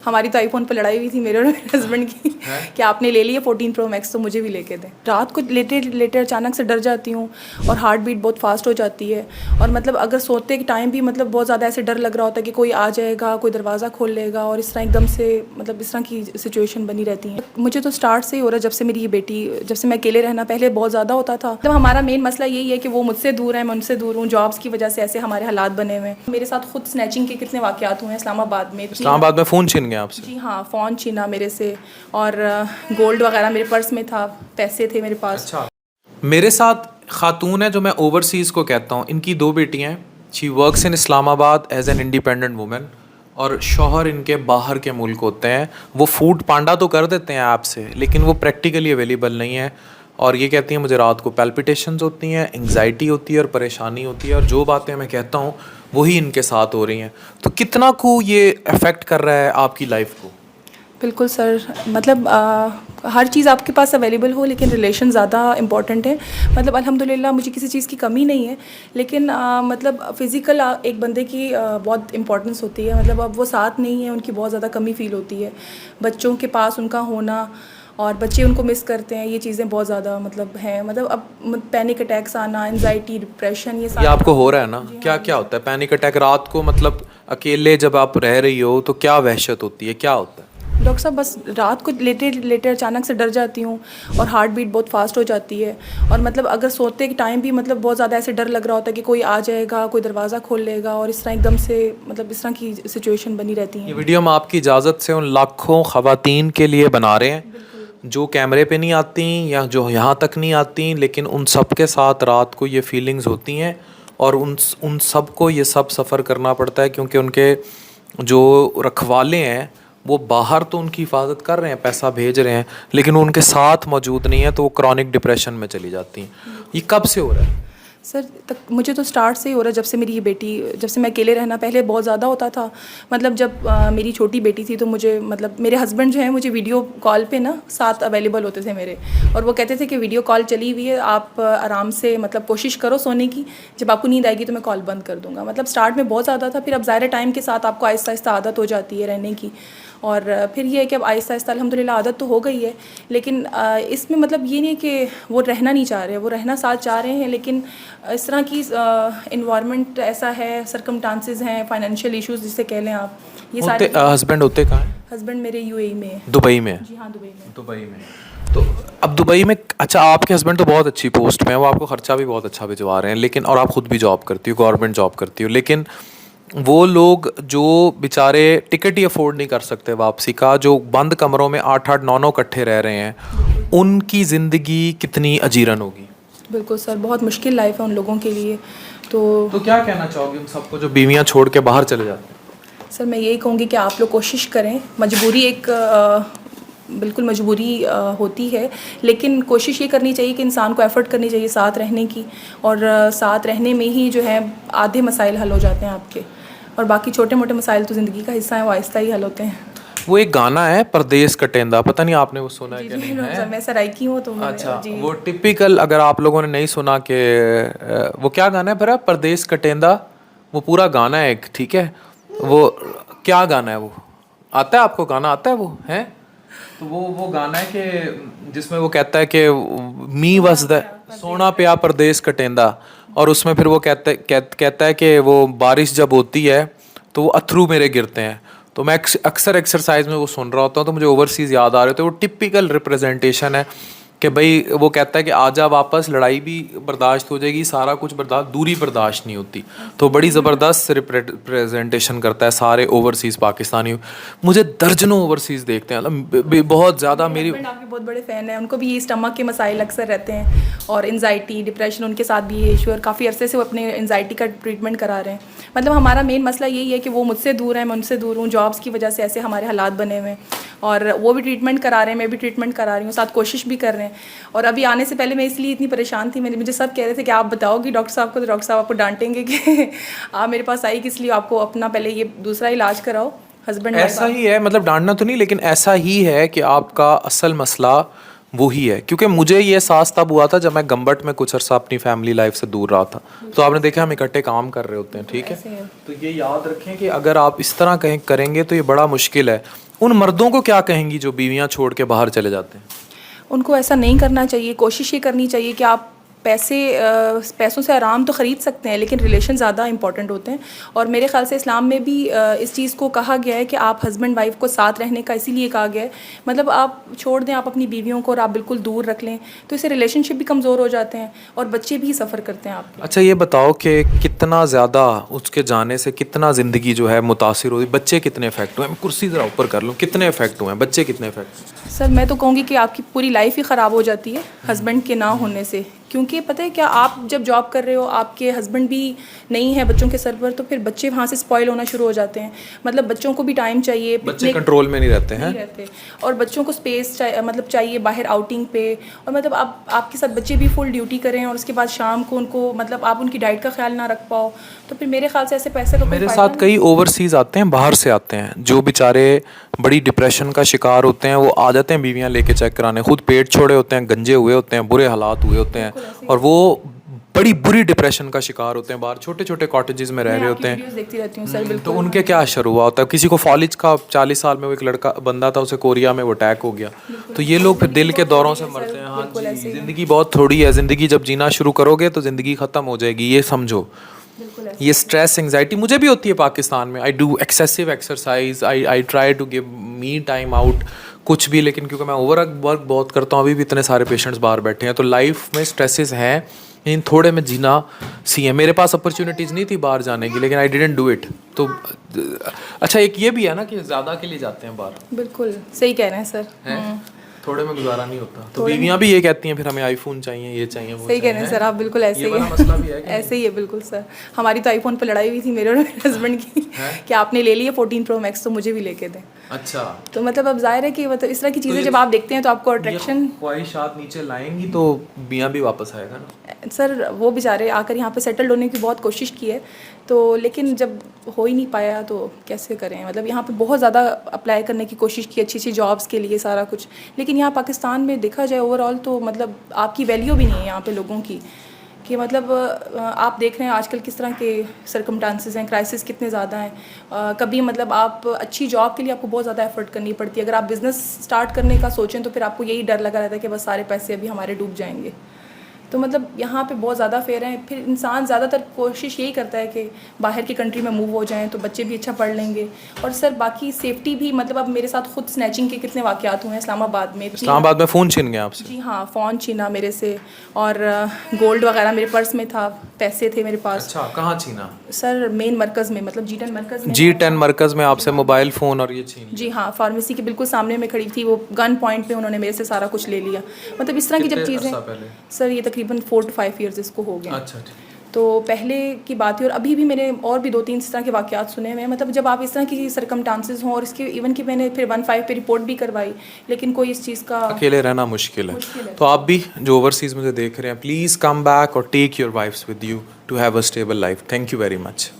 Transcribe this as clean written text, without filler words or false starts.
हमारी तो आईफोन पर लड़ाई हुई थी मेरे और मेरे हस्बैंड की कि आपने ले लिया 14 प्रो मैक्स तो मुझे भी लेके दें। रात को लेटे लेटे अचानक से डर जाती हूँ और हार्ट बीट बहुत फास्ट हो जाती है और मतलब अगर सोते के टाइम भी मतलब बहुत ज़्यादा ऐसे डर लग रहा होता है कि कोई आ जाएगा, कोई दरवाज़ा खोल लेगा और इस तरह एकदम से मतलब इस तरह की सिचुएशन बनी रहती है। मुझे तो स्टार्ट से ही हो रहा है जब से मेरी ये बेटी, जब से मैं अकेले रहना पहले बहुत ज़्यादा होता था। मतलब हमारा मेन मसला यही है कि वो मुझसे दूर है, मैं उनसे दूर हूँ। जॉब्स की वजह से ऐसे हमारे हालात बने हुए हैं। मेरे साथ खुद स्नैचिंग के कितने वाक़यात हुए हैं इस्लामाबाद में। फ़ोन छीन गया आपसे? जी हाँ, फ़ोन छीना मेरे से और गोल्ड वगैरह मेरे पर्स में था, पैसे थे मेरे पास। अच्छा, मेरे साथ खातून है जो मैं ओवरसीज़ को कहता हूँ। इनकी 2 बेटियाँ हैं। She works in Islamabad as an independent women और शौहर इनके बाहर के मुल्क होते हैं। वो फूड पांडा तो कर देते हैं ऐप से, लेकिन वो प्रैक्टिकली अवेलेबल नहीं है। और ये कहती हैं मुझे रात को पैल्पिटेशंस होती हैं, एंग्जाइटी होती है और परेशानी होती है, और जो बातें मैं कहता हूँ वही इनके साथ हो रही हैं। तो कितना को ये अफेक्ट कर रहा है आपकी लाइफ को? बिल्कुल सर, मतलब हर चीज़ आपके पास अवेलेबल हो लेकिन रिलेशन ज़्यादा इम्पॉर्टेंट है। मतलब अल्हम्दुलिल्लाह मुझे किसी चीज़ की कमी नहीं है, लेकिन मतलब फ़िज़िकल एक बंदे की बहुत इम्पोर्टेंस होती है। मतलब अब वो साथ नहीं है, उनकी बहुत ज़्यादा कमी फ़ील होती है। बच्चों के पास उनका होना और बच्चे उनको मिस करते हैं, ये चीज़ें बहुत ज़्यादा मतलब हैं। मतलब अब पैनिक अटैक्स आना, एंजाइटी, डिप्रेशन, ये आपको हो रहा है ना? जी क्या हाँ। क्या होता है पैनिक अटैक रात को? मतलब अकेले जब आप रह रही हो तो क्या वहशत होती है, क्या होता है? डॉक्टर साहब बस रात को लेटे लेटे अचानक से डर जाती हूँ और हार्ट बीट बहुत फास्ट हो जाती है और मतलब अगर सोते के टाइम भी मतलब बहुत ज़्यादा ऐसे डर लग रहा होता है कि कोई आ जाएगा, कोई दरवाज़ा खोल लेगा और इस तरह एकदम से मतलब इस तरह की सिचुएशन बनी रहती है। ये वीडियो हम आपकी इजाज़त से उन लाखों ख़वातीन के लिए बना रहे हैं जो कैमरे पे नहीं आती या जो यहाँ तक नहीं आती, लेकिन उन सब के साथ रात को ये फीलिंग्स होती हैं और उन सब को ये सब सफ़र करना पड़ता है, क्योंकि उनके जो रखवाले हैं वो बाहर तो उनकी हिफाजत कर रहे हैं, पैसा भेज रहे हैं, लेकिन वो उनके साथ मौजूद नहीं है, तो वो क्रॉनिक डिप्रेशन में चली जाती हैं। ये कब से हो रहा है? सर तक मुझे तो स्टार्ट से ही हो रहा है जब से मेरी ये बेटी, जब से मैं अकेले रहना पहले बहुत ज़्यादा होता था। मतलब जब मेरी छोटी बेटी थी तो मुझे मतलब मेरे हस्बैंड जो है मुझे वीडियो कॉल पे ना साथ अवेलेबल होते थे मेरे, और वो कहते थे कि वीडियो कॉल चली हुई है, आप आराम से मतलब कोशिश करो सोने की, जब आपको नींद आएगी तो मैं कॉल बंद कर दूँगा। मतलब स्टार्ट में बहुत ज़्यादा था, फिर अब ज़ाहिर टाइम के साथ आपको आहिस्ता आहिस्ता आदत हो जाती है रहने की, और फिर ये है कि अब आहिस्ता आहिस्ता अल्हम्दुलिल्लाह आदत तो हो गई है। लेकिन इसमें मतलब ये नहीं कि वो रहना नहीं चाह रहे, वो रहना साथ चाह रहे हैं, लेकिन इस तरह की इन्वायरमेंट ऐसा है, सर्कमस्टांसेस हैं, फाइनेंशियल इश्यूज जिसे कह लें आप, ये सारे। हस्बैंड होते कहाँ हैं? हस्बैंड मेरे यूएई में है। दुबई में? जी हाँ, दुबई में। दुबई में। तो अब दुबई में, अच्छा आपके हस्बैंड तो बहुत अच्छी पोस्ट में है, वो आपको खर्चा भी बहुत अच्छा भिजवा रहे हैं, लेकिन और आप खुद भी जॉब करती हो, गवर्नमेंट जॉब करती हो, लेकिन वो लोग जो बेचारे टिकट ही अफोर्ड नहीं कर सकते वापसी का, जो बंद कमरों में 8-8 9-9 इकट्ठे रह रहे हैं, उनकी ज़िंदगी कितनी अजीरन होगी? बिल्कुल सर, बहुत मुश्किल लाइफ है उन लोगों के लिए। तो क्या कहना चाहोगे उन सबको जो बीवियां छोड़ के बाहर चले जाते हैं? सर मैं यही कहूँगी कि आप लोग कोशिश करें। मजबूरी एक बिल्कुल मजबूरी होती है, लेकिन कोशिश ये करनी चाहिए कि इंसान को एफ़र्ट करनी चाहिए साथ रहने की, और साथ रहने में ही जो है आधे मसाइल हल हो जाते हैं आपके, और बाकी छोटे मोटे मसाइल तो ज़िंदगी का हिस्सा है, वो आहिस्ता ही हल होते हैं। वो एक गाना है परदेस कटेंदा, पता नहीं आपने वो सुना है कि नहीं जी, है? मैं सराइकी हूँ तो अच्छा, जी। वो टिपिकल, अगर आप लोगों ने नहीं सुना कि वो क्या गाना है भरा, परदेस कटेंदा, वो पूरा गाना है एक, ठीक है? वो क्या गाना है? वो आता है आपको? गाना आता है वो है? तो वो गाना है कि जिसमें वो कहता है कि मी वस द सोना पिया परदेस कटेंदा, और उसमें फिर वो कहता है कि वो बारिश जब होती है तो वो अथरू मेरे गिरते हैं। तो मैं अक्सर एक्सरसाइज में वो सुन रहा होता हूँ तो मुझे ओवरसीज़ याद आ रहे थे। वो टिपिकल रिप्रेजेंटेशन है कि भाई वो कहता है कि आजा वापस, लड़ाई भी बर्दाश्त हो जाएगी, सारा कुछ बर्दाश्त, दूरी बर्दाश्त नहीं होती। तो बड़ी ज़बरदस्त रिप्रेजेंटेशन करता है सारे ओवरसीज़ पाकिस्तानी। मुझे दर्जनों ओवरसीज़ देखते हैं, मतलब बहुत ज़्यादा। मेरी आपके बहुत बड़े फ़ैन हैं, उनको भी ये स्टमक के मसाइल अक्सर रहते हैं, और एंजाइटी, डिप्रेशन, उनके साथ भी ये इशू, और काफ़ी अरसे से वो अपने एंजाइटी का ट्रीटमेंट करा रहे हैं। मतलब हमारा मेन मसला यही है कि वो मुझसे दूर है, मैं उनसे दूर हूँ। जॉब्स की वजह से ऐसे हमारे हालात बने हुए हैं, और वो भी ट्रीटमेंट करा रहे हैं, मैं भी ट्रीटमेंट करा रही हूँ, साथ कोशिश भी कर रहे हैं। और अभी आने से पहले मैं इसलिए इतनी परेशान थी, मुझे सब कह रहे थे कि आप बताओगी डॉक्टर साहब को, तो डॉक्टर साहब आपको डांटेंगे कि आप मेरे पास आई किस लिए, आपको अपना पहले ये दूसरा इलाज कराओ। हस्बैंड ऐसा ही है, मतलब डांटना तो नहीं, लेकिन ऐसा ही है कि आपका असल मसला वो ही है, क्योंकि मुझे ये एहसास तब हुआ था जब मैं गंबट में कुछ अर्सा अपनी फैमिली लाइफ से दूर रहा था। तो आपने देखा हम इकट्ठे काम कर रहे होते हैं, ठीक है। ऐसे है। तो ये याद रखें कि अगर आप इस तरह कहीं करेंगे तो ये बड़ा मुश्किल है। उन मर्दों को क्या कहेंगी जो बीवियां छोड़ के बाहर चले जाते हैं? उनको ऐसा नहीं करना चाहिए। कोशिश ये करनी चाहिए कि आप पैसों से आराम तो ख़रीद सकते हैं, लेकिन रिलेशन ज़्यादा इंपॉर्टेंट होते हैं। और मेरे ख्याल से इस्लाम में भी इस चीज़ को कहा गया है कि आप हस्बैंड वाइफ को साथ रहने का इसीलिए कहा गया है, मतलब आप छोड़ दें आप अपनी बीवियों को और आप बिल्कुल दूर रख लें, तो इससे रिलेशनशिप भी कमज़ोर हो जाते हैं और बच्चे भी सफ़र करते हैं आपके। अच्छा ये बताओ कि कितना ज़्यादा उसके जाने से कितना ज़िंदगी जो है मुतासिर हुई, बच्चे कितने इफेक्ट हुए? मैं कुर्सी ज़रा ऊपर कर लूँ, कितने इफेक्ट हुए हैं, बच्चे कितने इफेक्ट? सर मैं तो कहूँगी कि आपकी पूरी लाइफ ही ख़राब हो जाती है हस्बैंड के ना होने से, क्योंकि पता है क्या, आप जब जॉब कर रहे हो, आपके हस्बैंड भी नहीं है बच्चों के सर पर, तो फिर बच्चे वहाँ से स्पॉइल होना शुरू हो जाते हैं। मतलब बच्चों को भी टाइम चाहिए, बच्चे कंट्रोल में नहीं रहते हैं, नहीं रहते, और बच्चों को स्पेस मतलब चाहिए बाहर आउटिंग पे, और मतलब आप आपके साथ बच्चे भी फुल ड्यूटी करें और उसके बाद शाम को उनको मतलब आप उनकी डाइट का ख्याल ना रख पाओ, तो फिर मेरे ख्याल से ऐसे पैसे का मेरे साथ कई ओवरसीज आते हैं, बाहर से आते हैं, जो बेचारे बड़ी डिप्रेशन का शिकार होते हैं, वो आ जाते हैं बीवियां लेके चेक कराने, खुद पेट छोड़े होते हैं, गंजे हुए होते हैं, बुरे हालात हुए होते हैं, और वो बड़ी बुरी डिप्रेशन का शिकार होते हैं, बाहर छोटे छोटे कॉटेजेस में रह रहे होते हैं। देखती रहती हूँ सर, बिल्कुल। तो उनके क्या असर हुआ होता है? किसी को फॉलिज का 40 साल में वो एक लड़का बंदा था, उसे कोरिया में वो अटैक हो गया, तो ये लोग फिर दिल के दौरों से मरते हैं। हाँ जी, जिंदगी बहुत थोड़ी है, जिंदगी जब जीना शुरू करोगे तो जिंदगी खत्म हो जाएगी, ये समझो। ये स्ट्रेस एंजाइटी मुझे भी होती है पाकिस्तान में। I do excessive exercise, I try to give me time out कुछ भी, लेकिन क्योंकि मैं ओवर वर्क बहुत करता हूँ, अभी भी इतने सारे पेशेंट्स बाहर बैठे हैं, तो लाइफ में स्ट्रेसेस हैं, इन थोड़े में जीना सी है। मेरे पास अपॉर्चुनिटीज़ नहीं थी बाहर जाने की, लेकिन आई डिडंट डू इट। तो अच्छा एक ये भी है ना कि ज़्यादा के लिए जाते हैं बाहर। बिल्कुल सही कह रहे हैं सर, थोड़े में गुजारा नहीं होता, तो बीवियां भी ये कहती हैं फिर हमें आईफोन चाहिए, ये चाहिए, वो सही कह रहे हैं सर आप, बिल्कुल ऐसे ही है, मसला भी है ऐसे ही है बिल्कुल सर। हमारी तो आईफोन पर लड़ाई हुई थी मेरे और मेरे हस्बैंड की कि आपने ले लिया 14 Pro Max तो मुझे भी लेके दें। अच्छा, तो मतलब अब जाहिर है कि मतलब इस तरह की चीज़ें जब आप देखते हैं तो आपको अट्रैक्शन, ख्वाहिशात नीचे लाएंगी तो मियाँ भी वापस आएगा ना सर। वो बेचारे आकर यहाँ पे सेटल्ड होने की बहुत कोशिश की है, तो लेकिन जब हो ही नहीं पाया तो कैसे करें। मतलब यहाँ पे बहुत ज़्यादा अप्लाई करने की कोशिश की, अच्छी अच्छी जॉब्स के लिए सारा कुछ, लेकिन यहाँ पाकिस्तान में देखा जाए ओवरऑल तो मतलब आपकी वैल्यू भी नहीं है यहाँ पे लोगों की, कि मतलब आप देख रहे हैं आजकल किस तरह के सर्कमस्टांसेस हैं, क्राइसिस कितने ज़्यादा हैं। कभी मतलब आप अच्छी जॉब के लिए आपको बहुत ज़्यादा एफर्ट करनी पड़ती है, अगर आप बिज़नेस स्टार्ट करने का सोचें तो फिर आपको यही डर लगा रहता है कि बस सारे पैसे अभी हमारे डूब जाएंगे। तो मतलब यहाँ पे बहुत ज़्यादा फेयर हैं, फिर इंसान ज़्यादातर कोशिश यही करता है कि बाहर की कंट्री में मूव हो जाएं तो बच्चे भी अच्छा पढ़ लेंगे। और सर बाकी सेफ्टी भी, मतलब अब मेरे साथ खुद स्नैचिंग के कितने वाक़यात हुए हैं इस्लामाबाद में। इस्लामाबाद में फ़ोन छीन गया आपसे? जी हाँ, फ़ोन छीना मेरे से, और गोल्ड वगैरह मेरे पर्स में था, पैसे थे मेरे पास। अच्छा, कहाँ छीना? सर मेन मरकज़ में, मतलब G10 मरकज़ में। G10 मरकज़ में आपसे मोबाइल फ़ोन और ये छीन? जी हाँ, फार्मेसी के बिल्कुल सामने में खड़ी थी, वो गन पॉइंट पे उन्होंने मेरे से सारा कुछ ले लिया। मतलब इस तरह की जब चीज़ें, सर ये तकरीबन 4 to 5 ईयर्स इसको हो गए। अच्छा, तो पहले की बात है, और अभी भी मैंने और भी 2-3 इस तरह के वाक़यात सुने हुए हैं। मतलब जब आप इस तरह की सरकमस्टांसेस हों, और इसके इवन कि मैंने फिर 1-5 पे रिपोर्ट भी करवाई, लेकिन कोई इस चीज़ का, अकेले रहना मुश्किल है। तो आप भी जो ओवरसीज़ मुझे देख रहे हैं, प्लीज़ कम बैक और take your wifes with you to have a stable life. Thank you very much.